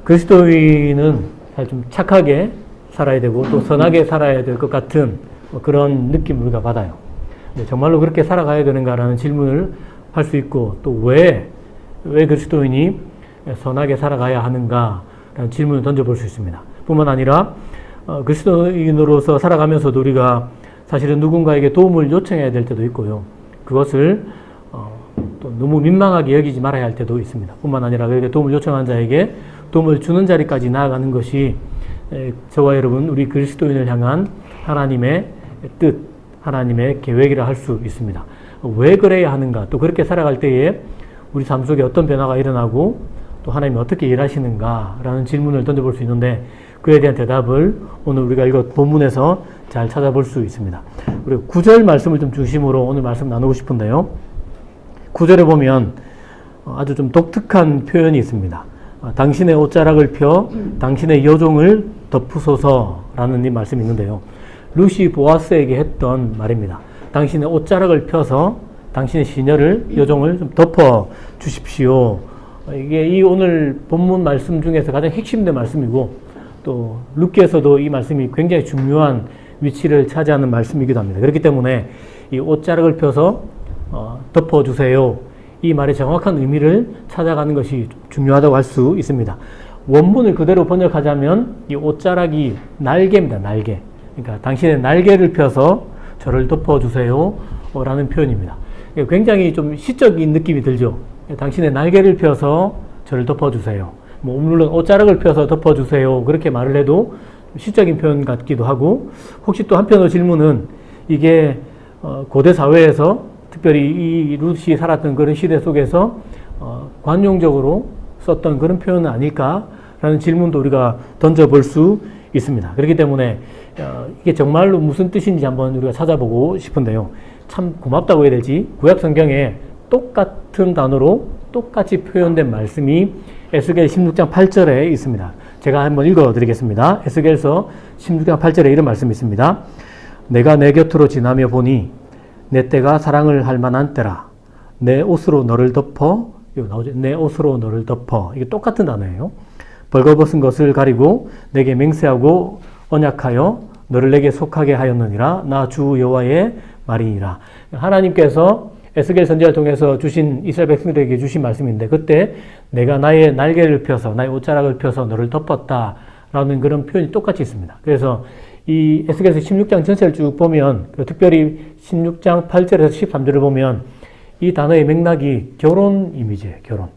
그리스도인은 좀 착하게 살아야 되고 또 선하게 살아야 될 것 같은 그런 느낌을 우리가 받아요. 정말로 그렇게 살아가야 되는가라는 질문을 할 수 있고 또 왜 그리스도인이 선하게 살아가야 하는가라는 질문을 던져볼 수 있습니다. 뿐만 아니라 그리스도인으로서 살아가면서도 우리가 사실은 누군가에게 도움을 요청해야 될 때도 있고요. 그것을 또 너무 민망하게 여기지 말아야 할 때도 있습니다. 뿐만 아니라 그렇게 도움을 요청한 자에게 도움을 주는 자리까지 나아가는 것이 저와 여러분 우리 그리스도인을 향한 하나님의 뜻, 하나님의 계획이라 할 수 있습니다. 왜 그래야 하는가? 또 그렇게 살아갈 때에 우리 삶 속에 어떤 변화가 일어나고 또 하나님이 어떻게 일하시는가라는 질문을 던져볼 수 있는데 그에 대한 대답을 오늘 우리가 이것 본문에서 잘 찾아볼 수 있습니다. 그리고 9절 말씀을 좀 중심으로 오늘 말씀 나누고 싶은데요. 9절에 보면 아주 좀 독특한 표현이 있습니다. 당신의 옷자락을 펴 당신의 여종을 덮으소서라는 이 말씀이 있는데요. 루시 보아스에게 했던 말입니다. 당신의 옷자락을 펴서 당신의 시녀를 여종을 좀 덮어 주십시오. 이게 이 오늘 본문 말씀 중에서 가장 핵심된 말씀이고 또 룻기에서도 이 말씀이 굉장히 중요한 위치를 차지하는 말씀이기도 합니다. 그렇기 때문에 이 옷자락을 펴서 덮어주세요. 이 말의 정확한 의미를 찾아가는 것이 중요하다고 할 수 있습니다. 원문을 그대로 번역하자면 이 옷자락이 날개입니다. 날개. 그러니까 당신의 날개를 펴서 저를 덮어주세요 라는 표현입니다. 굉장히 좀 시적인 느낌이 들죠. 당신의 날개를 펴서 저를 덮어주세요. 물론 옷자락을 펴서 덮어주세요 그렇게 말을 해도 시적인 표현 같기도 하고 혹시 또 한편으로 질문은 이게 고대 사회에서 특별히 이 룻이 살았던 그런 시대 속에서 관용적으로 썼던 그런 표현은 아닐까라는 질문도 우리가 던져볼 수 있습니다. 그렇기 때문에 이게 정말로 무슨 뜻인지 한번 우리가 찾아보고 싶은데요. 참 고맙다고 해야 될지 구약 성경에 똑같은 단어로 똑같이 표현된 말씀이 에스겔 16장 8절에 있습니다. 제가 한번 읽어드리겠습니다. 에스겔서 16장 8절에 이런 말씀이 있습니다. 내가 내 곁으로 지나며 보니 내 때가 사랑을 할 만한 때라. 내 옷으로 너를 덮어. 이거 나오죠? 내 옷으로 너를 덮어. 이게 똑같은 단어예요. 벌거벗은 것을 가리고 내게 맹세하고 언약하여 너를 내게 속하게 하였느니라. 나 주 여호와의 말이니라. 하나님께서 에스겔 선지자를 통해서 주신 이스라엘 백성들에게 주신 말씀인데 그때 내가 나의 날개를 펴서 나의 옷자락을 펴서 너를 덮었다라는 그런 표현이 똑같이 있습니다. 그래서 이 에스겔서 16장 전체를 쭉 보면 특별히 16장 8절에서 13절을 보면 이 단어의 맥락이 결혼 이미지예요. 결혼.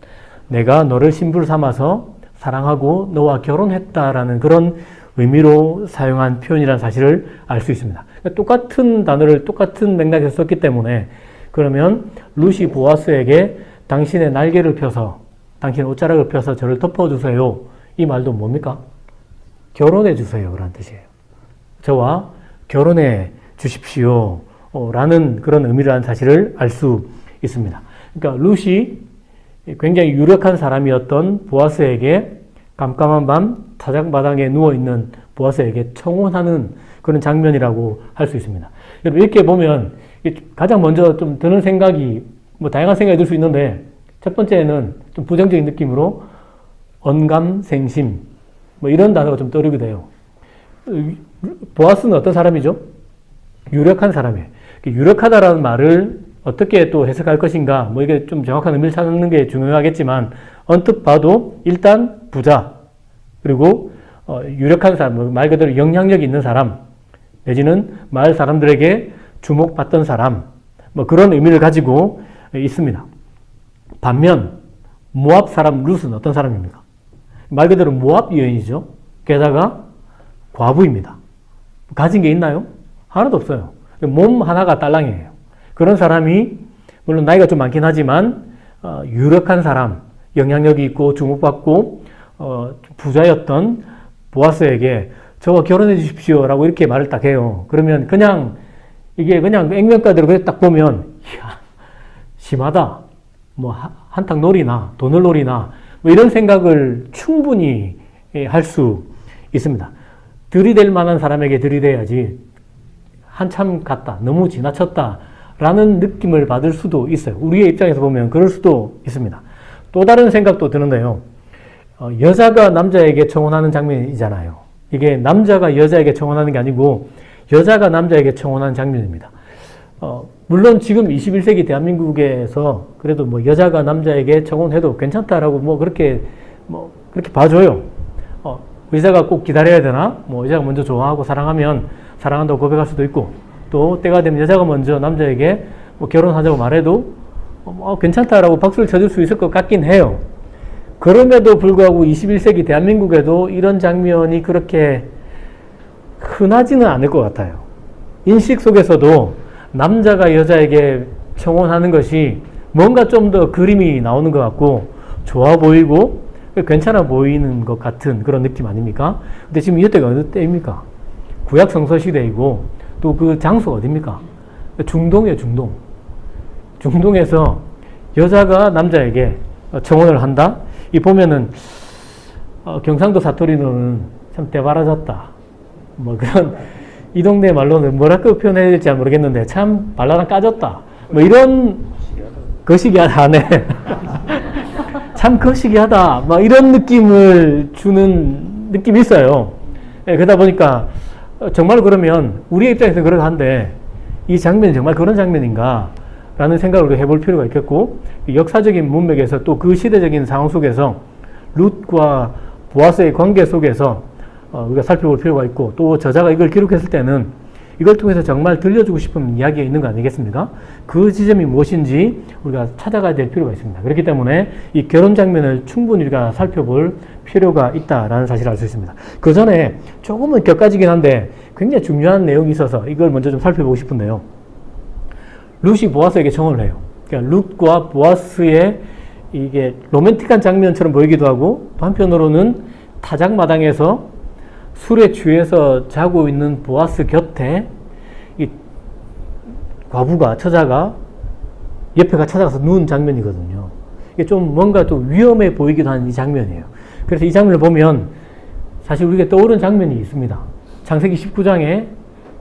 내가 너를 신부를 삼아서 사랑하고 너와 결혼했다라는 그런 의미로 사용한 표현이라는 사실을 알 수 있습니다. 그러니까 똑같은 단어를 똑같은 맥락에서 썼기 때문에 그러면 룻이 보아스에게 당신의 날개를 펴서 당신의 옷자락을 펴서 저를 덮어주세요. 이 말도 뭡니까? 결혼해 주세요 라는 뜻이에요. 저와 결혼해 주십시오 라는 그런 의미라는 사실을 알 수 있습니다. 그러니까 룻이 굉장히 유력한 사람이었던 보아스에게 깜깜한 밤 타작마당에 누워있는 보아스에게 청혼하는 그런 장면이라고 할 수 있습니다. 여러분 이렇게 보면 가장 먼저 좀 드는 생각이 다양한 생각이 들 수 있는데 첫 번째는 좀 부정적인 느낌으로 언감생심 이런 단어가 좀 떠오르게 돼요. 보아스는 어떤 사람이죠? 유력한 사람이에요. 유력하다라는 말을 어떻게 또 해석할 것인가 이게 좀 정확한 의미를 찾는 게 중요하겠지만 언뜻 봐도 일단 부자 그리고 유력한 사람 말 그대로 영향력이 있는 사람 내지는 마을 사람들에게 주목받던 사람 그런 의미를 가지고 있습니다. 반면 모압 사람 룻은 어떤 사람입니까? 말 그대로 모압 여인이죠. 게다가 과부입니다. 가진 게 있나요? 하나도 없어요. 몸 하나가 딸랑이에요. 그런 사람이 물론 나이가 좀 많긴 하지만 유력한 사람, 영향력이 있고 주목받고 부자였던 보아스에게 저와 결혼해 주십시오 라고 이렇게 말을 딱 해요. 그러면 이게 그냥 액면가대로 그냥 딱 보면 이야 심하다. 한탕 놀이나 돈을 놀이나 이런 생각을 충분히 할 수 있습니다. 들이댈 만한 사람에게 들이대야지 한참 갔다, 너무 지나쳤다 라는 느낌을 받을 수도 있어요. 우리의 입장에서 보면 그럴 수도 있습니다. 또 다른 생각도 드는데요. 여자가 남자에게 청혼하는 장면이잖아요. 이게 남자가 여자에게 청혼하는 게 아니고 여자가 남자에게 청혼하는 장면입니다. 물론 지금 21세기 대한민국에서 그래도 뭐 여자가 남자에게 청혼해도 괜찮다라고 뭐 그렇게 봐줘요. 의사가 꼭 기다려야 되나? 뭐 여자가 먼저 좋아하고 사랑하면 사랑한다고 고백할 수도 있고 또 때가 되면 여자가 먼저 남자에게 뭐 결혼하자고 말해도 괜찮다라고 박수를 쳐줄 수 있을 것 같긴 해요. 그럼에도 불구하고 21세기 대한민국에도 이런 장면이 그렇게 흔하지는 않을 것 같아요. 인식 속에서도 남자가 여자에게 청혼하는 것이 뭔가 좀 더 그림이 나오는 것 같고 좋아 보이고 괜찮아 보이는 것 같은 그런 느낌 아닙니까? 근데 지금 이때가 어느 때입니까? 구약 성서 시대이고 또 그 장소가 어디입니까? 중동이에요, 중동. 중동에서 여자가 남자에게 청혼을 한다? 이 보면은 경상도 사투리로는 참 대바라졌다. 뭐 그런 이 동네 말로는 뭐라고 표현해야 될지 모르겠는데 참 발라당 까졌다. 뭐 이런 거시기하다. 네. 참 거시기하다. 막 이런 느낌을 주는 느낌이 있어요. 네, 그러다 보니까 정말 그러면 우리 입장에서 그러한데 이 장면이 정말 그런 장면인가? 라는 생각을 해볼 필요가 있겠고 역사적인 문맥에서 또 그 시대적인 상황 속에서 룻과 보아스의 관계 속에서 우리가 살펴볼 필요가 있고 또 저자가 이걸 기록했을 때는 이걸 통해서 정말 들려주고 싶은 이야기가 있는 거 아니겠습니까? 그 지점이 무엇인지 우리가 찾아가야 될 필요가 있습니다. 그렇기 때문에 이 결혼 장면을 충분히 우리가 살펴볼 필요가 있다라는 사실을 알 수 있습니다. 그 전에 조금은 격가지긴 한데 굉장히 중요한 내용이 있어서 이걸 먼저 좀 살펴보고 싶은데요. 룻이 보아스에게 청혼을 해요. 그러니까 룻과 보아스의 이게 로맨틱한 장면처럼 보이기도 하고 또 한편으로는 타작마당에서 술에 취해서 자고 있는 보아스 곁에 이 과부가 처자가 옆에가 찾아가서 누운 장면이거든요. 이게 좀 뭔가 또 위험해 보이기도 하는 이 장면이에요. 그래서 이 장면을 보면 사실 우리가 떠오르는 장면이 있습니다. 창세기 19장에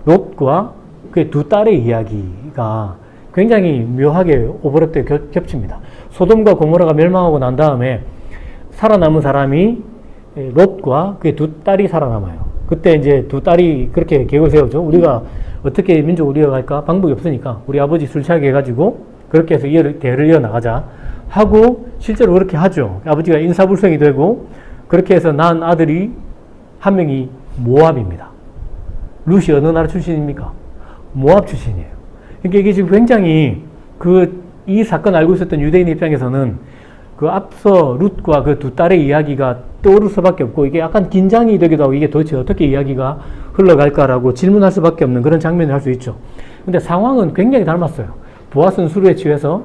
롯과 그의 두 딸의 이야기가 굉장히 묘하게 오버랩되어 겹칩니다. 소돔과 고모라가 멸망하고 난 다음에 살아남은 사람이 롯과 그의 두 딸이 살아남아요. 그때 이제 두 딸이 그렇게 계획을 세우죠. 우리가 어떻게 민족을 이어갈까? 방법이 없으니까 우리 아버지 술 취하게 해가지고 그렇게 해서 대를 이어나가자 하고 실제로 그렇게 하죠. 아버지가 인사불성이 되고 그렇게 해서 낳은 아들이 한 명이 모압입니다. 룻이 어느 나라 출신입니까? 모압 출신이에요. 그러니까 이게 지금 굉장히 이 사건을 알고 있었던 유대인 입장에서는 그 앞서 룻과 그 두 딸의 이야기가 떠오를 수밖에 없고 이게 약간 긴장이 되기도 하고 이게 도대체 어떻게 이야기가 흘러갈까라고 질문할 수밖에 없는 그런 장면을 할 수 있죠. 근데 상황은 굉장히 닮았어요. 보아스는 술에 취해서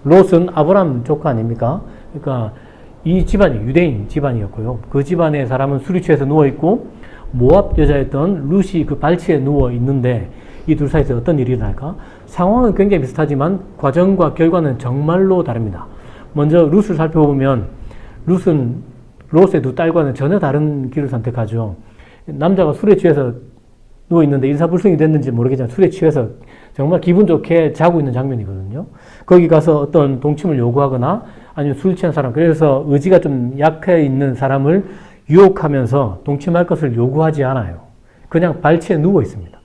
롯은 아브람 조카 아닙니까? 그러니까 이 집안이 유대인 집안이었고요. 그 집안의 사람은 술에 취해서 누워있고 모압 여자였던 룻이 그 발치에 누워 있는데 이 둘 사이에서 어떤 일이 일어날까? 상황은 굉장히 비슷하지만 과정과 결과는 정말로 다릅니다. 먼저 룻을 살펴보면 룻은 롯의 두 딸과는 전혀 다른 길을 선택하죠. 남자가 술에 취해서 누워있는데 인사불성이 됐는지 모르겠지만 술에 취해서 정말 기분 좋게 자고 있는 장면이거든요. 거기 가서 어떤 동침을 요구하거나 아니면 술 취한 사람, 그래서 의지가 좀 약해 있는 사람을 유혹하면서 동침할 것을 요구하지 않아요. 그냥 발치에 누워 있습니다.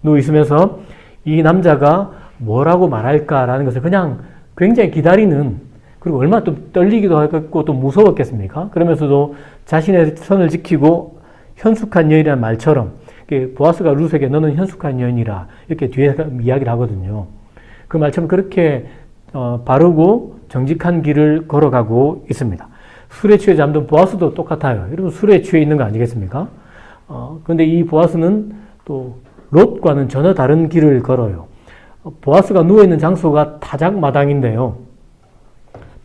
누워 있으면서 이 남자가 뭐라고 말할까라는 것을 그냥 굉장히 기다리는, 그리고 얼마나 또 떨리기도 하겠고 또 무서웠겠습니까? 그러면서도 자신의 선을 지키고 현숙한 여인이라는 말처럼 보아스가 룻에게 너는 현숙한 여인이라 이렇게 뒤에 이야기를 하거든요. 그 말처럼 그렇게 바르고 정직한 길을 걸어가고 있습니다. 술에 취해 잠든 보아스도 똑같아요. 여러분 술에 취해 있는 거 아니겠습니까? 그런데 이 보아스는 또 롯과는 전혀 다른 길을 걸어요. 보아스가 누워있는 장소가 타작마당인데요.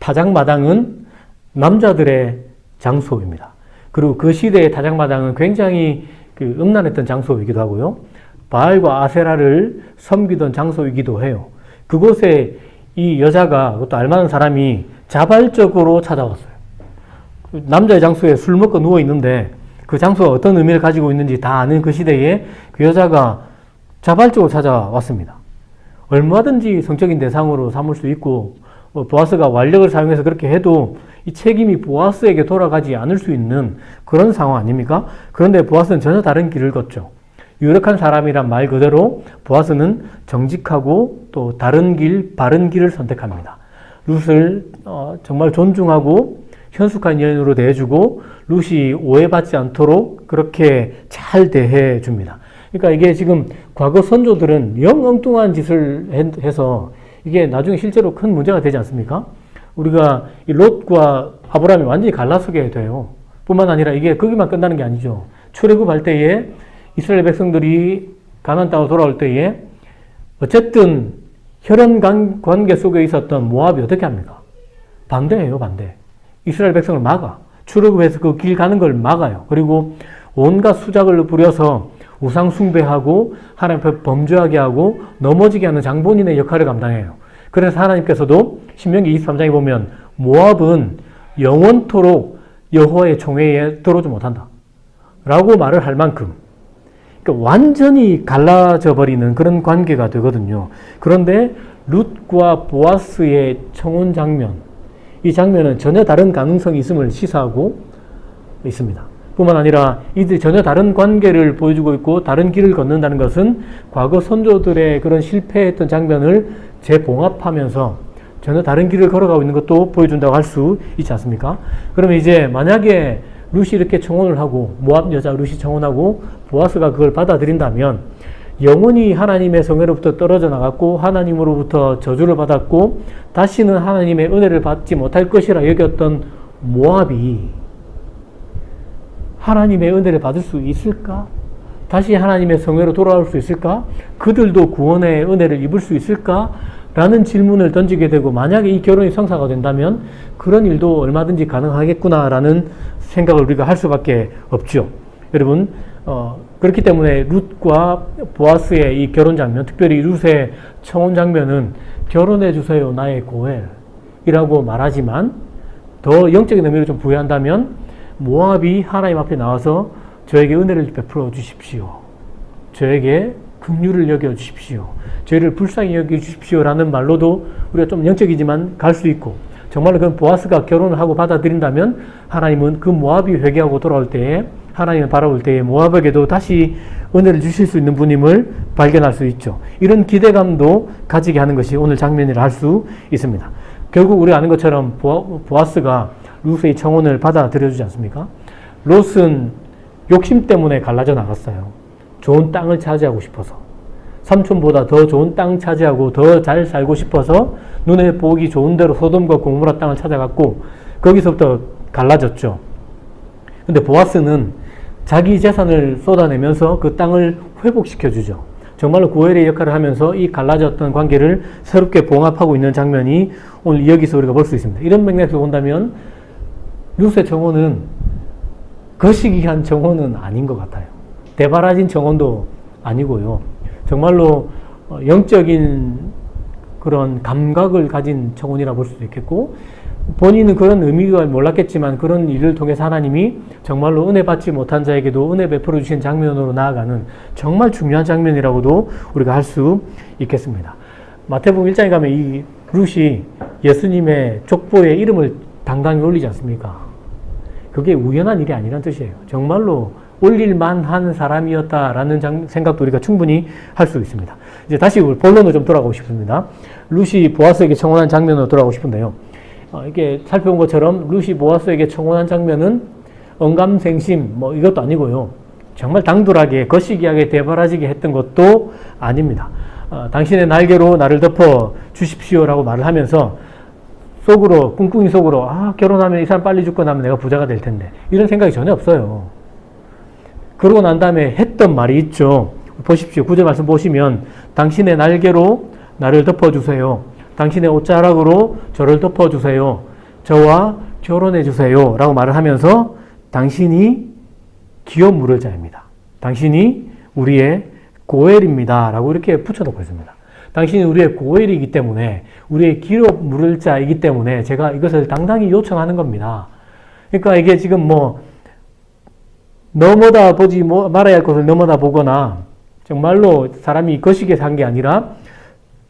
타작마당은 남자들의 장소입니다. 그리고 그 시대의 타작마당은 굉장히 음란했던 장소이기도 하고요. 바알과 아세라를 섬기던 장소이기도 해요. 그곳에 이 여자가, 그것도 알만한 사람이 자발적으로 찾아왔어요. 남자의 장소에 술 먹고 누워있는데 그 장소가 어떤 의미를 가지고 있는지 다 아는 그 시대에 그 여자가 자발적으로 찾아왔습니다. 얼마든지 성적인 대상으로 삼을 수 있고 보아스가 완력을 사용해서 그렇게 해도 이 책임이 보아스에게 돌아가지 않을 수 있는 그런 상황 아닙니까? 그런데 보아스는 전혀 다른 길을 걷죠. 유력한 사람이란 말 그대로 보아스는 정직하고 또 다른 길, 바른 길을 선택합니다. 룻을 정말 존중하고 현숙한 여인으로 대해주고 룻이 오해받지 않도록 그렇게 잘 대해줍니다. 그러니까 이게 지금 과거 선조들은 영 엉뚱한 짓을 해서 이게 나중에 실제로 큰 문제가 되지 않습니까? 우리가 이 롯과 아브라함이 완전히 갈라서게 돼요. 뿐만 아니라 이게 거기만 끝나는 게 아니죠. 출애굽할 때에 이스라엘 백성들이 가나안 땅으로 돌아올 때에 어쨌든 혈연 관계 속에 있었던 모압이 어떻게 합니까? 반대해요, 반대. 이스라엘 백성을 막아. 출애굽해서 그 길 가는 걸 막아요. 그리고 온갖 수작을 부려서 우상 숭배하고 하나님 앞에 범죄하게 하고 넘어지게 하는 장본인의 역할을 감당해요. 그래서 하나님께서도 신명기 23장에 보면 모압은 영원토록 여호와의 총회에 들어오지 못한다 라고 말을 할 만큼, 그러니까 완전히 갈라져 버리는 그런 관계가 되거든요. 그런데 룻과 보아스의 청혼 장면, 이 장면은 전혀 다른 가능성이 있음을 시사하고 있습니다. 뿐만 아니라 이들이 전혀 다른 관계를 보여주고 있고 다른 길을 걷는다는 것은 과거 선조들의 그런 실패했던 장면을 재봉합하면서 전혀 다른 길을 걸어가고 있는 것도 보여준다고 할 수 있지 않습니까? 그러면 이제 만약에 룻이 이렇게 청혼을 하고 모압 여자 룻이 청혼하고 보아스가 그걸 받아들인다면 영원히 하나님의 성회로부터 떨어져 나갔고 하나님으로부터 저주를 받았고 다시는 하나님의 은혜를 받지 못할 것이라 여겼던 모압이 하나님의 은혜를 받을 수 있을까? 다시 하나님의 성회로 돌아올 수 있을까? 그들도 구원의 은혜를 입을 수 있을까? 라는 질문을 던지게 되고 만약에 이 결혼이 성사가 된다면 그런 일도 얼마든지 가능하겠구나라는 생각을 우리가 할 수밖에 없죠. 여러분 그렇기 때문에 룻과 보아스의 이 결혼 장면, 특별히 룻의 청혼 장면은 결혼해 주세요 나의 고엘이라고 말하지만 더 영적인 의미를 좀 부여한다면 모압이 하나님 앞에 나와서 저에게 은혜를 베풀어 주십시오. 저에게 긍휼을 여겨 주십시오. 저희를 불쌍히 여겨 주십시오라는 말로도 우리가 좀 영적이지만 갈 수 있고 정말로 그 보아스가 결혼을 하고 받아들인다면 하나님은 그 모압이 회개하고 돌아올 때에 하나님을 바라볼 때에 모압에게도 다시 은혜를 주실 수 있는 분임을 발견할 수 있죠. 이런 기대감도 가지게 하는 것이 오늘 장면이라 할 수 있습니다. 결국 우리가 아는 것처럼 보아스가 룻의 청혼을 받아들여주지 않습니까? 롯은 욕심 때문에 갈라져 나갔어요. 좋은 땅을 차지하고 싶어서. 삼촌보다 더 좋은 땅 차지하고 더 잘 살고 싶어서 눈에 보기 좋은 대로 소돔과 고모라 땅을 찾아갔고 거기서부터 갈라졌죠. 근데 보아스는 자기 재산을 쏟아내면서 그 땅을 회복시켜주죠. 정말로 고엘의 역할을 하면서 이 갈라졌던 관계를 새롭게 봉합하고 있는 장면이 오늘 여기서 우리가 볼 수 있습니다. 이런 맥락에서 본다면 룻의 청혼은 거시기한 청혼은 아닌 것 같아요. 대바라진 청혼도 아니고요. 정말로 영적인 그런 감각을 가진 청혼이라 볼 수도 있겠고 본인은 그런 의미가 몰랐겠지만 그런 일을 통해서 하나님이 정말로 은혜 받지 못한 자에게도 은혜 베풀어 주신 장면으로 나아가는 정말 중요한 장면이라고도 우리가 할 수 있겠습니다. 마태복음 1장에 가면 이 룻이 예수님의 족보에 이름을 당당히 올리지 않습니까? 그게 우연한 일이 아니란 뜻이에요. 정말로 올릴만한 사람이었다라는 생각도 우리가 충분히 할 수 있습니다. 이제 다시 본론으로 좀 돌아가고 싶습니다. 룻이 보아스에게 청혼한 장면으로 돌아가고 싶은데요. 이게 살펴본 것처럼 룻이 보아스에게 청혼한 장면은 언감생심 이것도 아니고요. 정말 당돌하게 거시기하게 대바라지게 했던 것도 아닙니다. 당신의 날개로 나를 덮어 주십시오라고 말을 하면서 속으로 꿍꿍이 속으로 결혼하면 이 사람 빨리 죽고 나면 내가 부자가 될 텐데 이런 생각이 전혀 없어요. 그러고 난 다음에 했던 말이 있죠. 보십시오. 9절 말씀 보시면 당신의 날개로 나를 덮어주세요. 당신의 옷자락으로 저를 덮어주세요. 저와 결혼해주세요. 라고 말을 하면서 당신이 기업 물을 자입니다. 당신이 우리의 고엘입니다. 라고 이렇게 붙여놓고 있습니다. 당신이 우리의 고엘이기 때문에 우리의 기업 물을 자이기 때문에 제가 이것을 당당히 요청하는 겁니다. 그러니까 이게 지금 넘어다 보지 말아야 할 것을 넘어다 보거나 정말로 사람이 거시기에 산 게 아니라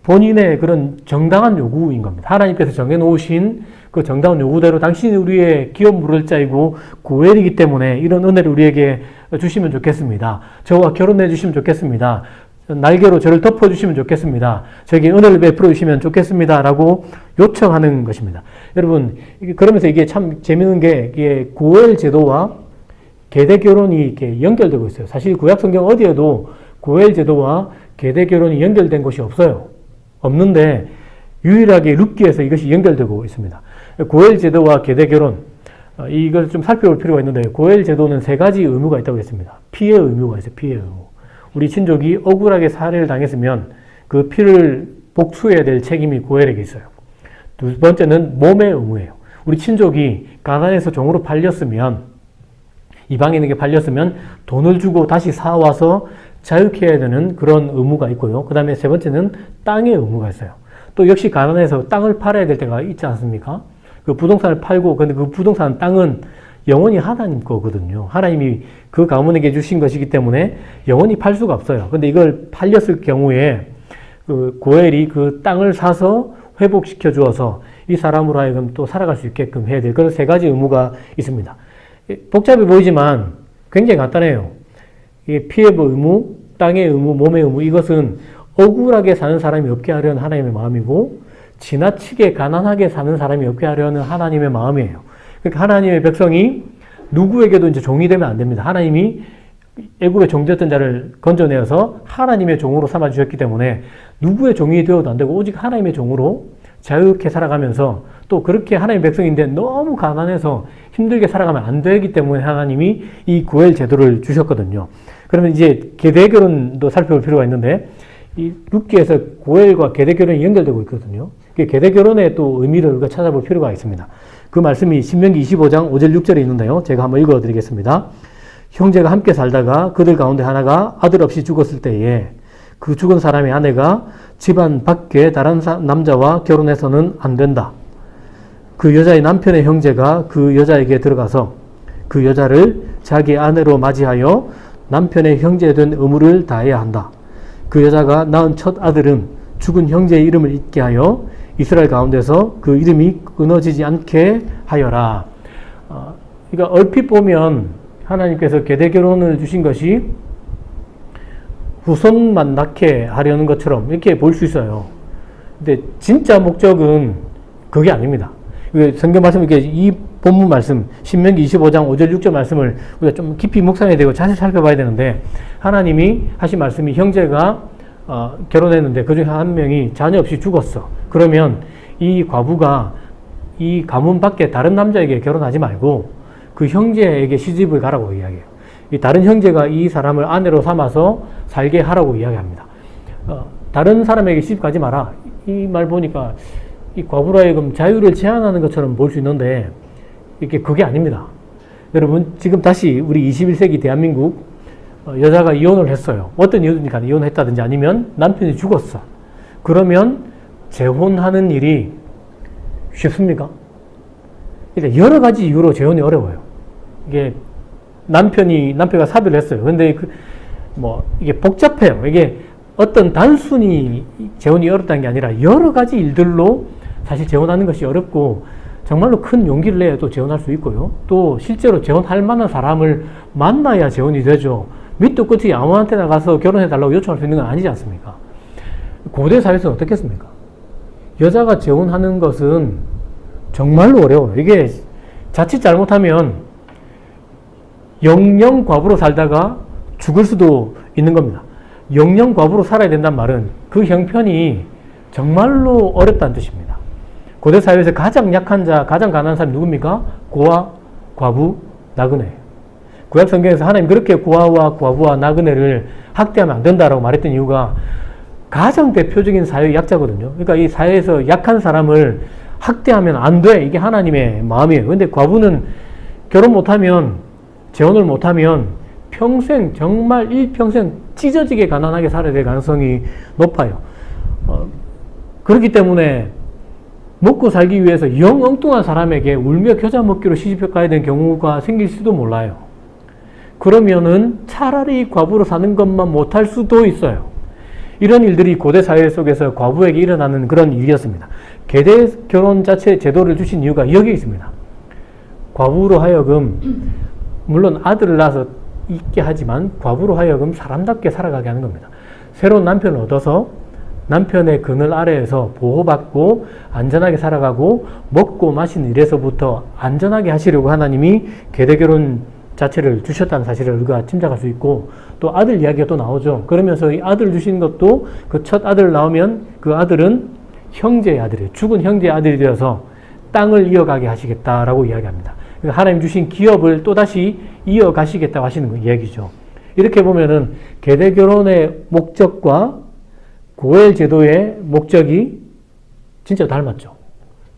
본인의 그런 정당한 요구인 겁니다. 하나님께서 정해놓으신 그 정당한 요구대로 당신이 우리의 기업 물을 자이고 고엘이기 때문에 이런 은혜를 우리에게 주시면 좋겠습니다. 저와 결혼해 주시면 좋겠습니다. 날개로 저를 덮어주시면 좋겠습니다. 저에게 은혜를 베풀어 주시면 좋겠습니다. 라고 요청하는 것입니다. 여러분, 그러면서 이게 참 재밌는 게, 이게 고엘 제도와 계대 결혼이 이렇게 연결되고 있어요. 사실 구약 성경 어디에도 고엘 제도와 계대 결혼이 연결된 곳이 없어요. 없는데, 유일하게 룻기에서 이것이 연결되고 있습니다. 고엘 제도와 계대 결혼, 이걸 좀 살펴볼 필요가 있는데, 고엘 제도는 세 가지 의무가 있다고 했습니다. 피해 의무가 있어요. 피해 의무. 우리 친족이 억울하게 살해를 당했으면 그 피를 복수해야 될 책임이 고엘에게 있어요. 두 번째는 몸의 의무예요. 우리 친족이 가난해서 종으로 팔렸으면, 이방인에게 팔렸으면 돈을 주고 다시 사와서 자유케 해야 되는 그런 의무가 있고요. 그 다음에 세 번째는 땅의 의무가 있어요. 또 역시 가난해서 땅을 팔아야 될 때가 있지 않습니까? 그 부동산을 팔고, 근데 그 부동산 땅은 영원히 하나님 거거든요. 하나님이 그 가문에게 주신 것이기 때문에 영원히 팔 수가 없어요. 근데 이걸 팔렸을 경우에 그 고엘이 그 땅을 사서 회복시켜 주어서 이 사람으로 하여금 또 살아갈 수 있게끔 해야 될 그런 세 가지 의무가 있습니다. 복잡해 보이지만 굉장히 간단해요. 이게 피해 의무, 땅의 의무, 몸의 의무, 이것은 억울하게 사는 사람이 없게 하려는 하나님의 마음이고, 지나치게 가난하게 사는 사람이 없게 하려는 하나님의 마음이에요. 그러니까 하나님의 백성이 누구에게도 이제 종이 되면 안 됩니다. 하나님이 애굽의 종되었던 자를 건져내어서 하나님의 종으로 삼아 주셨기 때문에 누구의 종이 되어도 안 되고 오직 하나님의 종으로 자유롭게 살아가면서, 또 그렇게 하나님의 백성인데 너무 가난해서 힘들게 살아가면 안 되기 때문에 하나님이 이 고엘 제도를 주셨거든요. 그러면 이제 계대 결혼도 살펴볼 필요가 있는데, 이 룻기에서 고엘과 계대 결혼이 연결되고 있거든요. 계대 결혼의 또 의미를 우리가 찾아볼 필요가 있습니다. 그 말씀이 신명기 25장 5절 6절에 있는데요. 제가 한번 읽어드리겠습니다. 형제가 함께 살다가 그들 가운데 하나가 아들 없이 죽었을 때에 그 죽은 사람의 아내가 집안 밖에 다른 남자와 결혼해서는 안 된다. 그 여자의 남편의 형제가 그 여자에게 들어가서 그 여자를 자기 아내로 맞이하여 남편의 형제 된 의무를 다해야 한다. 그 여자가 낳은 첫 아들은 죽은 형제의 이름을 잊게 하여 이스라엘 가운데서 그 이름이 끊어지지 않게 하여라. 그러니까 얼핏 보면 하나님께서 계대 결혼을 주신 것이 후손만 낳게 하려는 것처럼 이렇게 볼 수 있어요. 근데 진짜 목적은 그게 아닙니다. 성경 말씀, 이렇게 이 본문 말씀, 신명기 25장 5절 6절 말씀을 우리가 좀 깊이 묵상해야 되고 자세히 살펴봐야 되는데, 하나님이 하신 말씀이 형제가 결혼했는데 그 중에 한 명이 자녀 없이 죽었어. 그러면 이 과부가 이 가문 밖에 다른 남자에게 결혼하지 말고 그 형제에게 시집을 가라고 이야기해요. 이 다른 형제가 이 사람을 아내로 삼아서 살게 하라고 이야기합니다. 다른 사람에게 시집 가지 마라. 이 말 보니까 이 과부로 하여금 자유를 제한하는 것처럼 볼 수 있는데, 이게 그게 아닙니다. 여러분, 지금 다시 우리 21세기 대한민국, 여자가 이혼을 했어요. 어떤 이유니까 이혼했다든지 아니면 남편이 죽었어. 그러면 재혼하는 일이 쉽습니까? 여러 가지 이유로 재혼이 어려워요. 이게 남편가 사별을 했어요. 근데 이게 복잡해요. 이게 어떤 단순히 재혼이 어렵다는 게 아니라 여러 가지 일들로 사실 재혼하는 것이 어렵고, 정말로 큰 용기를 내야 또 재혼할 수 있고요. 또 실제로 재혼할 만한 사람을 만나야 재혼이 되죠. 밑도 끝이 아무한테나 가서 결혼해달라고 요청할 수 있는 건 아니지 않습니까? 고대 사회에서는 어떻겠습니까? 여자가 재혼하는 것은 정말로 어려워요. 이게 자칫 잘못하면 영영 과부로 살다가 죽을 수도 있는 겁니다. 영영 과부로 살아야 된다는 말은 그 형편이 정말로 어렵다는 뜻입니다. 고대 사회에서 가장 약한 자, 가장 가난한 사람이 누굽니까? 고아, 과부, 나그네. 구약 성경에서 하나님 그렇게 고아와 과부와 나그네를 학대하면 안 된다라고 말했던 이유가 가장 대표적인 사회 약자거든요. 그러니까 이 사회에서 약한 사람을 학대하면 안 돼. 이게 하나님의 마음이에요. 근데 과부는 결혼 못하면, 재혼을 못하면 평생, 정말 일평생 찢어지게 가난하게 살아야 될 가능성이 높아요. 그렇기 때문에 먹고 살기 위해서 영 엉뚱한 사람에게 울며 겨자 먹기로 시집해 가야 되는 경우가 생길지도 몰라요. 그러면은 차라리 과부로 사는 것만 못할 수도 있어요. 이런 일들이 고대 사회 속에서 과부에게 일어나는 그런 일이었습니다. 계대 결혼 자체 제도를 주신 이유가 여기에 있습니다. 과부로 하여금 물론 아들을 낳아서 있게 하지만 과부로 하여금 사람답게 살아가게 하는 겁니다. 새로운 남편을 얻어서 남편의 그늘 아래에서 보호받고 안전하게 살아가고 먹고 마시는 일에서부터 안전하게 하시려고 하나님이 계대결혼 자체를 주셨다는 사실을 우리가 짐작할 수 있고, 또 아들 이야기가 또 나오죠. 그러면서 이 아들 주신 것도 그 첫 아들 나오면 그 아들은 형제의 아들이에요. 죽은 형제의 아들이 되어서 땅을 이어가게 하시겠다라고 이야기합니다. 그러니까 하나님 주신 기업을 또다시 이어가시겠다고 하시는 이야기죠. 이렇게 보면은 계대결혼의 목적과 고엘 제도의 목적이 진짜 닮았죠.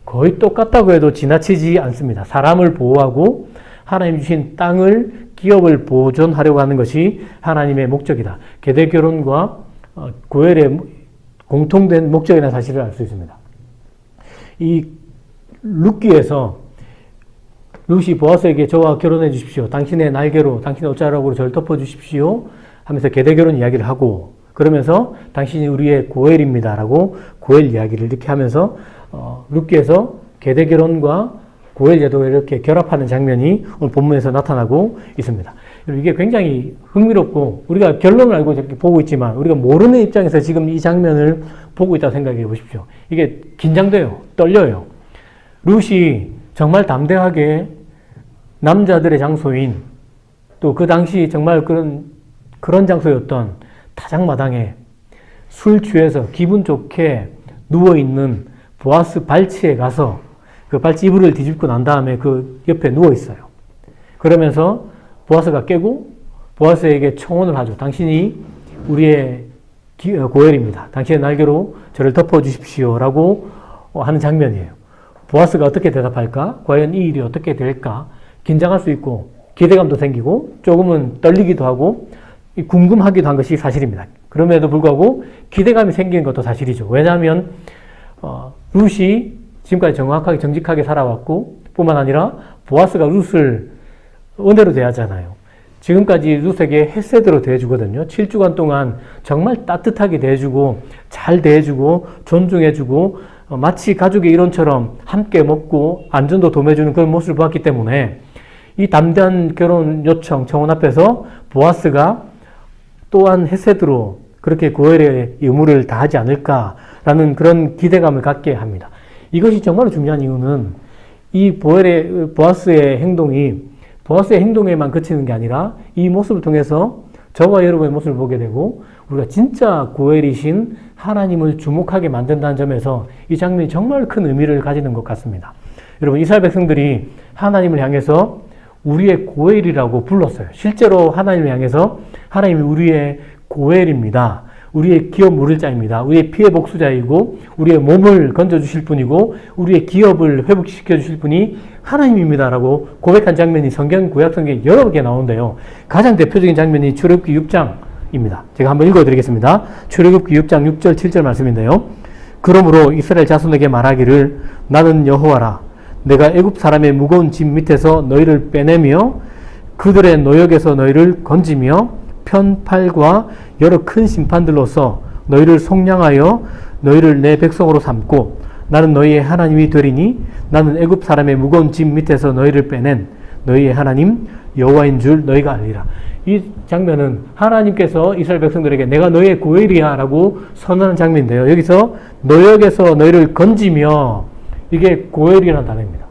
거의 똑같다고 해도 지나치지 않습니다. 사람을 보호하고 하나님 주신 땅을, 기업을 보존하려고 하는 것이 하나님의 목적이다. 계대결혼과 고엘의 공통된 목적이라는 사실을 알 수 있습니다. 이 룻기에서 룻이 보아스에게 저와 결혼해 주십시오. 당신의 날개로, 당신의 옷자락으로 저를 덮어 주십시오 하면서 계대결혼 이야기를 하고, 그러면서 당신이 우리의 고엘입니다 라고 고엘 이야기를 이렇게 하면서 룻기에서 계대결혼과 고엘 제도를 이렇게 결합하는 장면이 오늘 본문에서 나타나고 있습니다. 이게 굉장히 흥미롭고, 우리가 결론을 알고 이렇게 보고 있지만 우리가 모르는 입장에서 지금 이 장면을 보고 있다고 생각해 보십시오. 이게 긴장돼요. 떨려요. 룻이 정말 담대하게 남자들의 장소인, 또 그 당시 정말 그런 장소였던 타작마당에 술 취해서 기분 좋게 누워있는 보아스 발치에 가서 그 발치 이불을 뒤집고 난 다음에 그 옆에 누워있어요. 그러면서 보아스가 깨고 보아스에게 청혼을 하죠. 당신이 우리의 고엘입니다. 당신의 날개로 저를 덮어주십시오 라고 하는 장면이에요. 보아스가 어떻게 대답할까? 과연 이 일이 어떻게 될까? 긴장할 수 있고 기대감도 생기고 조금은 떨리기도 하고 궁금하기도 한 것이 사실입니다. 그럼에도 불구하고 기대감이 생기는 것도 사실이죠. 왜냐하면 룻이 지금까지 정확하게 정직하게 살아왔고 뿐만 아니라 보아스가 룻을 은혜로 대하잖아요. 지금까지 룻에게 헤세드로 대해주거든요. 7주간 동안 정말 따뜻하게 대해주고 잘 대해주고 존중해주고 마치 가족의 일원처럼 함께 먹고 안전도 도매주는 그런 모습을 보았기 때문에 이 담대한 결혼 요청 청혼 앞에서 보아스가 또한 헤세드로 그렇게 고엘의 의무를 다하지 않을까라는 그런 기대감을 갖게 합니다. 이것이 정말 중요한 이유는 이 보아스의 행동에만 그치는 게 아니라 이 모습을 통해서 저와 여러분의 모습을 보게 되고 우리가 진짜 고엘이신 하나님을 주목하게 만든다는 점에서 이 장면이 정말 큰 의미를 가지는 것 같습니다. 여러분, 이스라엘 백성들이 하나님을 향해서 우리의 고엘이라고 불렀어요. 실제로 하나님을 향해서 하나님이 우리의 고엘입니다. 우리의 기업 물을 자입니다. 우리의 피해 복수자이고 우리의 몸을 건져주실 분이고 우리의 기업을 회복시켜 주실 분이 하나님입니다 라고 고백한 장면이 구약 성경에 여러 개 나오는데요. 가장 대표적인 장면이 출애굽기 6장입니다. 제가 한번 읽어드리겠습니다. 출애굽기 6장 6절 7절 말씀인데요. 그러므로 이스라엘 자손에게 말하기를 나는 여호와라. 내가 애굽 사람의 무거운 짐 밑에서 너희를 빼내며 그들의 노역에서 너희를 건지며 편팔과 여러 큰 심판들로서 너희를 속량하여 너희를 내 백성으로 삼고 나는 너희의 하나님이 되리니 나는 애굽 사람의 무거운 짐 밑에서 너희를 빼낸 너희의 하나님 여호와인 줄 너희가 알리라. 이 장면은 하나님께서 이스라엘 백성들에게 내가 너희의 고엘이야 라고 선언한 장면인데요. 여기서 노역에서 너희를 건지며 이게 고엘이라는 단어입니다.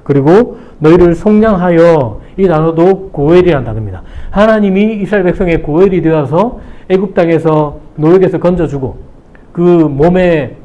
그리고 너희를 속량하여 이 단어도 고엘이라는 단어입니다. 하나님이 이스라엘 백성의 고엘이 되어서 애굽 땅에서 노역에서 건져주고 그 몸에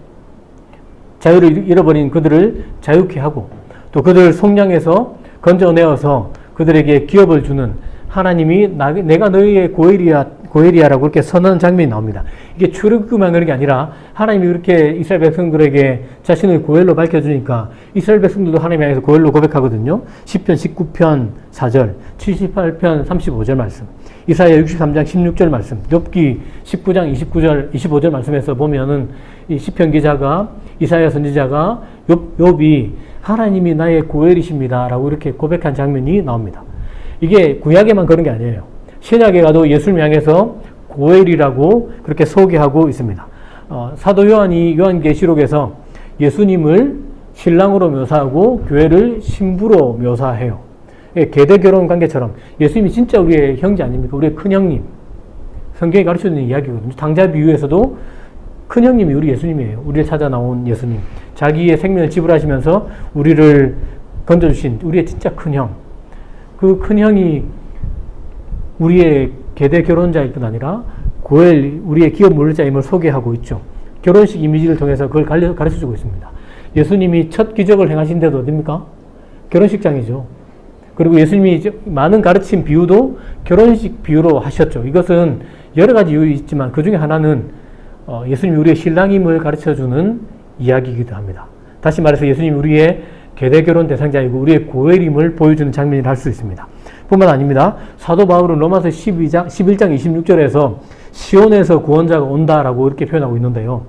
자유를 잃어버린 그들을 자유케 하고 또 그들을 속량해서 건져내어서 그들에게 기업을 주는 하나님이 내가 너희의 고엘이야라고 그렇게 선언한 장면이 나옵니다. 이게 출애굽기만 그런 게 아니라 하나님이 이렇게 이스라엘 백성들에게 자신을 고엘로 밝혀주니까 이스라엘 백성들도 하나님 향해서 고엘로 고백하거든요. 시편 19편 4절, 78편 35절 말씀, 이사야 63장 16절 말씀, 욥기 19장 29절, 25절 말씀에서 보면은 이 시편 기자가 이사야 선지자가 욥이 하나님이 나의 고엘이십니다 라고 이렇게 고백한 장면이 나옵니다. 이게 구약에만 그런 게 아니에요. 신약에 가도 예수님 향해서 고엘이라고 그렇게 소개하고 있습니다. 사도 요한이 요한계시록에서 예수님을 신랑으로 묘사하고 교회를 신부로 묘사해요. 계대 결혼 관계처럼 예수님이 진짜 우리의 형제 아닙니까? 우리의 큰형님. 성경이 가르쳐주는 이야기거든요. 당자 비유에서도 큰형님이 우리 예수님이에요. 우리를 찾아 나온 예수님. 자기의 생명을 지불하시면서 우리를 건져주신 우리의 진짜 큰형. 그 큰형이 우리의 계대 결혼자일 뿐 아니라 고엘, 우리의 기업 물자임을 소개하고 있죠. 결혼식 이미지를 통해서 그걸 가르쳐주고 있습니다. 예수님이 첫 기적을 행하신 데도 어딥니까? 결혼식장이죠. 그리고 예수님이 많은 가르침 비유도 결혼식 비유로 하셨죠. 이것은 여러 가지 이유 있지만 그 중에 하나는 예수님이 우리의 신랑임을 가르쳐주는 이야기이기도 합니다. 다시 말해서 예수님이 우리의 계대 결혼 대상자이고 우리의 고엘임을 보여주는 장면이라 할 수 있습니다. 뿐만 아닙니다. 사도 바울은 로마서 11장 26절에서 시온에서 구원자가 온다라고 이렇게 표현하고 있는데요.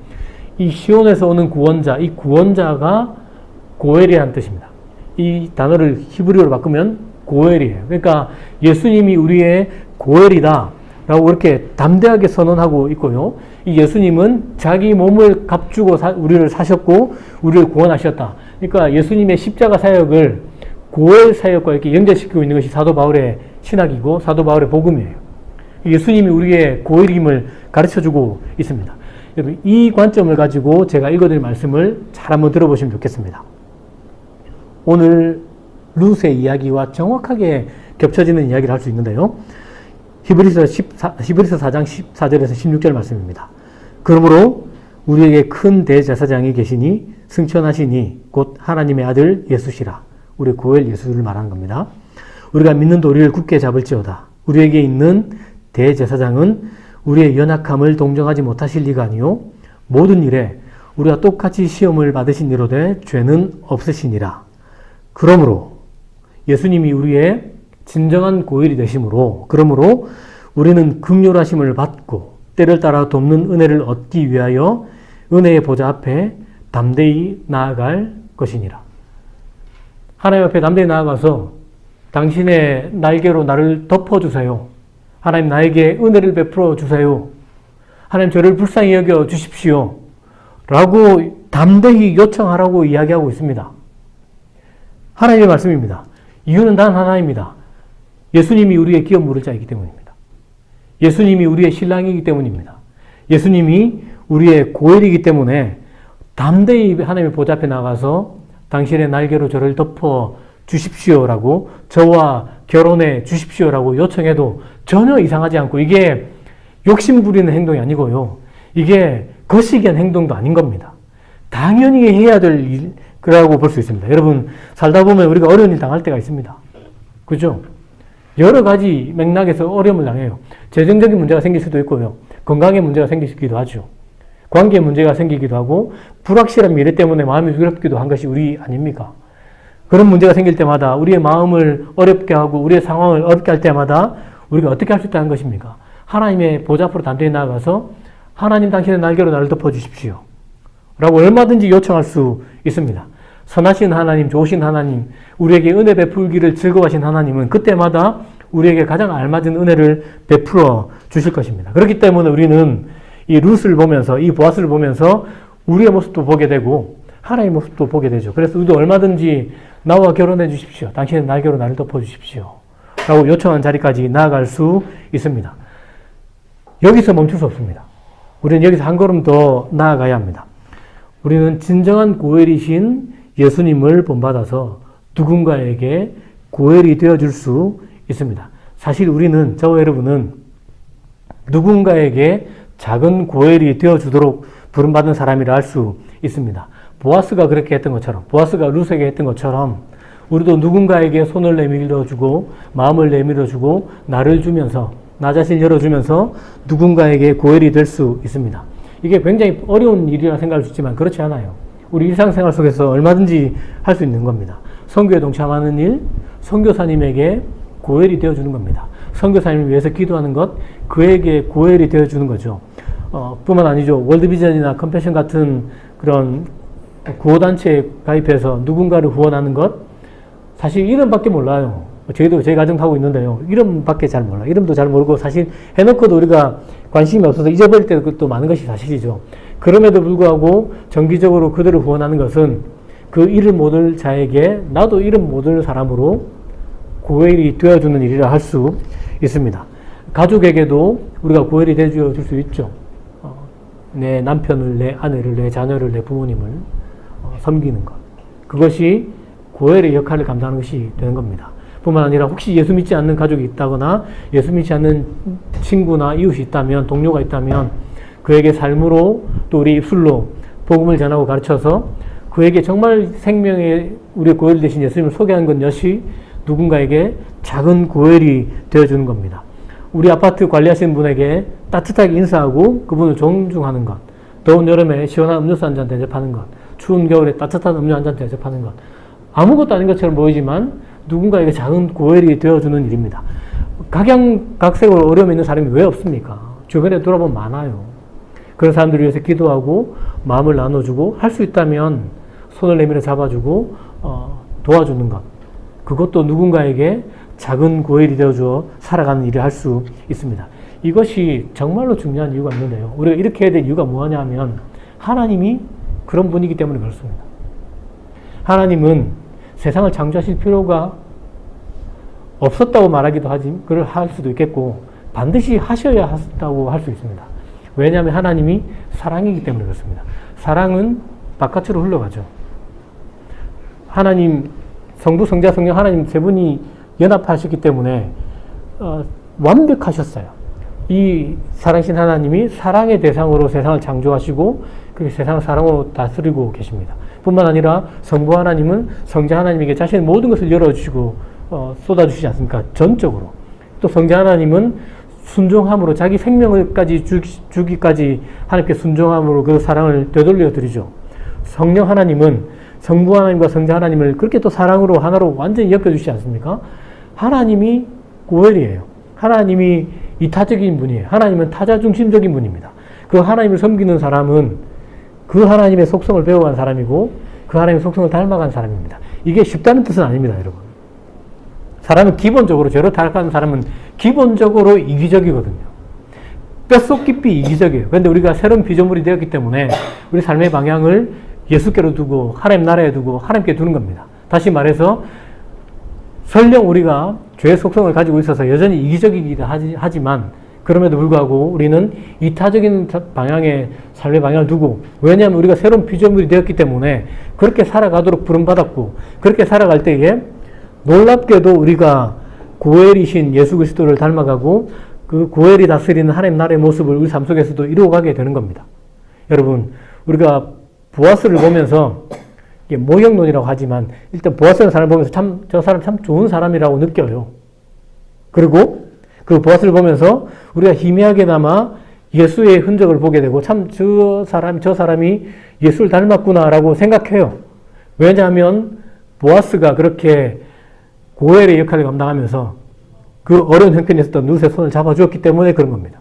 이 시온에서 오는 구원자, 이 구원자가 고엘이라는 뜻입니다. 이 단어를 히브리어로 바꾸면 고엘이에요. 그러니까 예수님이 우리의 고엘이다 라고 이렇게 담대하게 선언하고 있고요. 이 예수님은 자기 몸을 값주고 우리를 사셨고 우리를 구원하셨다. 그러니까 예수님의 십자가 사역을 고엘 사역과 이렇게 연결시키고 있는 것이 사도 바울의 신학이고 사도 바울의 복음이에요. 예수님이 우리의 고엘임을 가르쳐주고 있습니다. 여러분, 이 관점을 가지고 제가 읽어드릴 말씀을 잘 한번 들어보시면 좋겠습니다. 오늘 룻의 이야기와 정확하게 겹쳐지는 이야기를 할 수 있는데요. 히브리서 4장 14절에서 16절 말씀입니다. 그러므로 우리에게 큰 대제사장이 계시니 승천하시니 곧 하나님의 아들 예수시라. 우리 고엘 예수를 말하는 겁니다. 우리가 믿는 도리를 굳게 잡을지어다. 우리에게 있는 대제사장은 우리의 연약함을 동정하지 못하실 리가 아니요 모든 일에 우리가 똑같이 시험을 받으신 이로되 죄는 없으시니라. 그러므로 예수님이 우리의 진정한 고엘이 되심으로 그러므로 우리는 긍휼하심을 받고 때를 따라 돕는 은혜를 얻기 위하여 은혜의 보좌 앞에 담대히 나아갈 것이니라. 하나님 앞에 담대히 나아가서 당신의 날개로 나를 덮어주세요. 하나님 나에게 은혜를 베풀어 주세요. 하나님 저를 불쌍히 여겨 주십시오. 라고 담대히 요청하라고 이야기하고 있습니다. 하나님의 말씀입니다. 이유는 단 하나입니다. 예수님이 우리의 기업 물을 자이기 때문입니다. 예수님이 우리의 신랑이기 때문입니다. 예수님이 우리의 고엘이기 때문에 담대히 하나님의 보좌 앞에 나가서 당신의 날개로 저를 덮어 주십시오라고 저와 결혼해 주십시오라고 요청해도 전혀 이상하지 않고 이게 욕심 부리는 행동이 아니고요. 이게 거시기한 행동도 아닌 겁니다. 당연히 해야 될 일이라고 볼 수 있습니다. 여러분 살다 보면 우리가 어려운 일 당할 때가 있습니다. 그죠? 여러 가지 맥락에서 어려움을 당해요. 재정적인 문제가 생길 수도 있고요. 건강에 문제가 생기기도 하죠. 관계에 문제가 생기기도 하고 불확실한 미래 때문에 마음이 두렵기도 한 것이 우리 아닙니까? 그런 문제가 생길 때마다 우리의 마음을 어렵게 하고 우리의 상황을 어렵게 할 때마다 우리가 어떻게 할 수 있다는 것입니까? 하나님의 보좌 앞으로 담대히 나아가서 하나님 당신의 날개로 나를 덮어주십시오. 라고 얼마든지 요청할 수 있습니다. 선하신 하나님, 좋으신 하나님, 우리에게 은혜 베풀기를 즐거워하신 하나님은 그때마다 우리에게 가장 알맞은 은혜를 베풀어 주실 것입니다. 그렇기 때문에 우리는 이 룻을 보면서, 이 보아스를 보면서 우리의 모습도 보게 되고 하나님의 모습도 보게 되죠. 그래서 우리도 얼마든지 나와 결혼해 주십시오. 당신의 날개로 나를 덮어 주십시오. 라고 요청한 자리까지 나아갈 수 있습니다. 여기서 멈출 수 없습니다. 우리는 여기서 한 걸음 더 나아가야 합니다. 우리는 진정한 고엘이신 예수님을 본받아서 누군가에게 고엘이 되어줄 수 있습니다. 사실 우리는, 저와 여러분은 누군가에게 작은 고엘이 되어주도록 부름받은 사람이라 할 수 있습니다. 보아스가 그렇게 했던 것처럼, 보아스가 룻에게 했던 것처럼 우리도 누군가에게 손을 내밀어주고 마음을 내밀어주고 나를 주면서 나 자신을 열어주면서 누군가에게 고엘이 될 수 있습니다. 이게 굉장히 어려운 일이라 생각할 수 있지만 그렇지 않아요. 우리 일상생활 속에서 얼마든지 할 수 있는 겁니다. 선교에 동참하는 일, 선교사님에게 고엘이 되어주는 겁니다. 선교사님을 위해서 기도하는 것, 그에게 고엘이 되어주는 거죠. 뿐만 아니죠. 월드비전이나 컴패션 같은 그런 구호단체에 가입해서 누군가를 후원하는 것, 사실 이름밖에 몰라요. 저희도 저희 가정도 하고 있는데요. 이름밖에 잘 몰라. 이름도 잘 모르고 사실 해놓고도 우리가 관심이 없어서 잊어버릴 때도 많은 것이 사실이죠. 그럼에도 불구하고 정기적으로 그들을 후원하는 것은 그 이름 모를 자에게 나도 이름 모를 사람으로 고엘이 되어주는 일이라 할 수 있습니다. 가족에게도 우리가 고엘이 되어줄 수 있죠. 내 남편을, 내 아내를, 내 자녀를, 내 부모님을 섬기는 것. 그것이 고엘의 역할을 감당하는 것이 되는 겁니다. 뿐만 아니라 혹시 예수 믿지 않는 가족이 있다거나 예수 믿지 않는 친구나 이웃이 있다면, 동료가 있다면 그에게 삶으로 또 우리 입술로 복음을 전하고 가르쳐서 그에게 정말 생명의 우리의 고엘 대신 예수님을 소개한 것 역시 누군가에게 작은 고엘이 되어주는 겁니다. 우리 아파트 관리하시는 분에게 따뜻하게 인사하고 그분을 존중하는 것, 더운 여름에 시원한 음료수 한 잔 대접하는 것, 추운 겨울에 따뜻한 음료 한 잔 대접하는 것, 아무것도 아닌 것처럼 보이지만 누군가에게 작은 고엘이 되어주는 일입니다. 각양각색으로 어려움이 있는 사람이 왜 없습니까? 주변에 돌아보면 많아요. 그런 사람들을 위해서 기도하고 마음을 나눠주고 할 수 있다면 손을 내밀어 잡아주고 도와주는 것, 그것도 누군가에게 작은 고엘이 되어주어 살아가는 일을 할 수 있습니다. 이것이 정말로 중요한 이유가 있는데요. 우리가 이렇게 해야 될 이유가 뭐냐 하면 하나님이 그런 분이기 때문에 그렇습니다. 하나님은 세상을 창조하실 필요가 없었다고 말하기도 하지, 그걸 할 수도 있겠고 반드시 하셔야 한다고 할 수 있습니다. 왜냐하면 하나님이 사랑이기 때문에 그렇습니다. 사랑은 바깥으로 흘러가죠. 하나님, 성부, 성자, 성령 하나님 세 분이 연합하셨기 때문에 완벽하셨어요. 이 사랑신 하나님이 사랑의 대상으로 세상을 창조하시고 그렇게 세상을 사랑으로 다스리고 계십니다. 뿐만 아니라 성부 하나님은 성자 하나님에게 자신의 모든 것을 열어주시고 쏟아주시지 않습니까? 전적으로. 또 성자 하나님은 순종함으로 자기 생명을까지 주기까지 하나님께 순종함으로 그 사랑을 되돌려 드리죠. 성령 하나님은 성부 하나님과 성자 하나님을 그렇게 또 사랑으로 하나로 완전히 엮어주시지 않습니까? 하나님이 고엘이에요. 하나님이 이타적인 분이에요. 하나님은 타자 중심적인 분입니다. 그 하나님을 섬기는 사람은 그 하나님의 속성을 배워간 사람이고 그 하나님의 속성을 닮아간 사람입니다. 이게 쉽다는 뜻은 아닙니다, 여러분. 사람은 기본적으로, 죄로 타락하는 사람은 기본적으로 이기적이거든요. 뼛속 깊이 이기적이에요. 그런데 우리가 새로운 피조물이 되었기 때문에 우리 삶의 방향을 예수께로 두고 하나님 나라에 두고 하나님께 두는 겁니다. 다시 말해서 설령 우리가 죄의 속성을 가지고 있어서 여전히 이기적이기도 하지만 그럼에도 불구하고 우리는 이타적인 방향의 삶의 방향을 두고, 왜냐하면 우리가 새로운 피조물이 되었기 때문에 그렇게 살아가도록 부름받았고, 그렇게 살아갈 때에 놀랍게도 우리가 고엘이신 예수 그리스도를 닮아가고 그 고엘이 다스리는 하나님 나라의 모습을 우리 삶 속에서도 이루어가게 되는 겁니다. 여러분, 우리가 보아스를 보면서 이게 모형론이라고 하지만 일단 보아스라는 사람을 보면서 참, 저 사람 참 좋은 사람이라고 느껴요. 그리고 그 보아스를 보면서 우리가 희미하게나마 예수의 흔적을 보게 되고 참 저 사람이 예수를 닮았구나라고 생각해요. 왜냐하면 보아스가 그렇게 고엘의 역할을 감당하면서 그 어려운 형편에 있었던 룻의 손을 잡아주었기 때문에 그런 겁니다.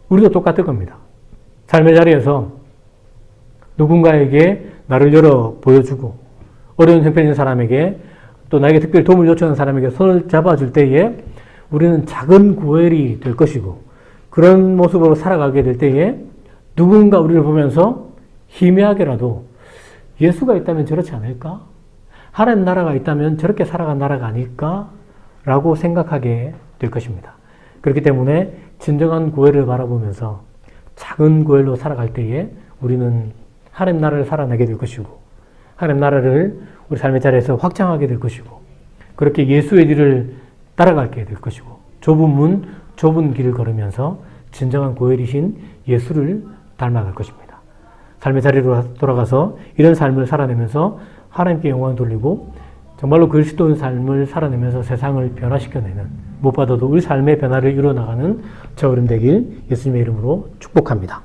우리도 똑같을 겁니다. 삶의 자리에서 누군가에게 나를 열어 보여주고 어려운 형편에 있는 사람에게 또 나에게 특별히 도움을 요청하는 사람에게 손을 잡아줄 때에 우리는 작은 고엘이 될 것이고, 그런 모습으로 살아가게 될 때에 누군가 우리를 보면서 희미하게라도 예수가 있다면 저렇지 않을까? 하나님 나라가 있다면 저렇게 살아간 나라가 아닐까? 라고 생각하게 될 것입니다. 그렇기 때문에 진정한 고엘을 바라보면서 작은 고엘로 살아갈 때에 우리는 하나님 나라를 살아내게 될 것이고, 하나님 나라를 우리 삶의 자리에서 확장하게 될 것이고, 그렇게 예수의 길을 따라가게 될 것이고, 좁은 문, 좁은 길을 걸으면서 진정한 고엘이신 예수를 닮아갈 것입니다. 삶의 자리로 돌아가서 이런 삶을 살아내면서 하나님께 영광을 돌리고 정말로 그리스도의 삶을 살아내면서 세상을 변화시켜내는, 무엇보다도 우리 삶의 변화를 이루어나가는 저 어른 되길 예수님의 이름으로 축복합니다.